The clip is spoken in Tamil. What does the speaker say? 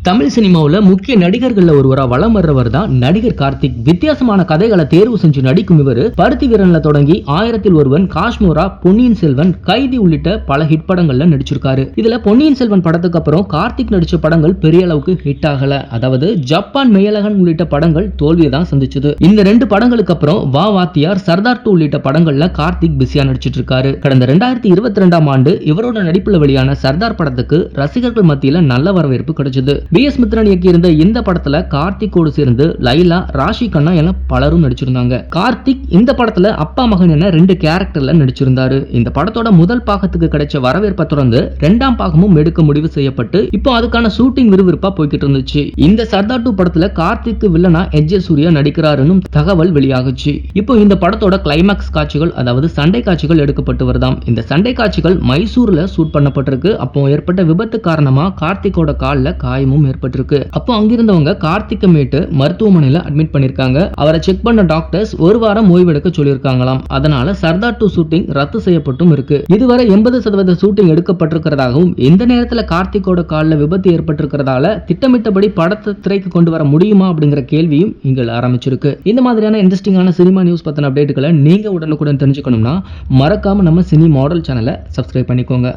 தமிழ் சினிமாவில் முக்கிய நடிகர்கள்ல ஒருவரா வலம் வர்றவர் தான் நடிகர் கார்த்திக். வித்தியாசமான கதைகளை தேர்வு செஞ்சு நடிக்கும் இவர் பருத்தி வீரன்ல தொடங்கி ஆயிரத்தில் ஒருவன், காஷ்மோரா, பொன்னியின் செல்வன், கைதி உள்ளிட்ட பல ஹிட் படங்கள்ல நடிச்சிருக்காரு. இதுல பொன்னியின் செல்வன் படத்துக்கு அப்புறம் கார்த்திக் நடிச்ச படங்கள் பெரிய அளவுக்கு ஹிட் ஆகல. அதாவது ஜப்பான் மெய்யழகன் உள்ளிட்ட படங்கள் தோல்வியை தான் சந்திச்சது. இந்த 2 படங்களுக்கு அப்புறம் வா வாத்தியார், சர்தார் 2 உள்ளிட்ட படங்கள்ல கார்த்திக் பிஸியா நடிச்சிட்டு இருக்காரு. கடந்த 2022ஆம் ஆண்டு இவரோட நடிப்புல வெளியான சர்தார் படத்துக்கு ரசிகர்கள் மத்தியில நல்ல வரவேற்பு கிடைச்சது. பி.எஸ். மித்ரன் இயக்கியிருந்த இந்த படத்துல கார்த்திக்கோடு சேர்ந்து லைலா, ராஷி கண்ணா என பலரும் நடிச்சிருந்தாங்க. கார்த்திக் இந்த படத்துல அப்பா மகன் என 2 கேரக்டர்ல நடிச்சிருந்தாரு. இந்த படத்தோட முதல் பாகத்துக்கு கிடைச்ச வரவேற்பை தொடர்ந்து 2ஆம் பாகமும் எடுக்க முடிவு செய்யப்பட்டு இப்போ அதுக்கான ஷூட்டிங் விறுவிறுப்பா போய்கிட்டு இருந்துச்சு. இந்த சர்தார் 2 படத்துல கார்த்திக் வில்லனா எஜ்ஜே சூர்யா நடிக்கிறாருன்னு தகவல் வெளியாகுச்சு. இப்போ இந்த படத்தோட கிளைமாக்ஸ் காட்சிகள், அதாவது சண்டை காட்சிகள் எடுக்கப்பட்டு வருதாம். இந்த சண்டை காட்சிகள் மைசூர்ல ஷூட் பண்ணப்பட்டிருக்கு. அப்போ ஏற்பட்ட விபத்து காரணமா கார்த்திக்கோட கால்ல காயமும் ஏற்பட்டிருக்கு. அப்போ அங்கிருந்தவங்க கார்த்திகை மீட்டு மருத்துவமனையில அட்மிட் பண்ணிருக்காங்க. அவரை செக் பண்ண டாக்டர்ஸ் 1 வாரம் ஓய்வெடுக்க சொல்லியிருக்காங்களாம். அதனால சர்தார் 2 ஷூட்டிங் ரத்து செய்யப்பட்டும் இருக்கு. இதுவரை 80% ஷூட்டிங் எடுக்கப்பட்டிருக்கிறதாகவும், இந்த நேரத்துல கார்த்திக்கோட கால்ல விபத்து ஏற்பட்டிருக்கிறதால திட்டமிட்டபடி படத்தை திரைக்கு கொண்டு வர முடியுமா அப்படிங்கிற கேள்வியும் இங்க ஆரம்பிச்சிருக்கு. இந்த மாதிரியான இன்ட்ரெஸ்டிங்கான சினிமா நியூஸ் பத்தின அப்டேட்டுகளை நீங்க உடனுக்குடன் தெரிஞ்சுக்கணும்னா மறக்காம நம்ம சினி மாடல் சேனலை சப்ஸ்கிரைப் பண்ணிக்கோங்க.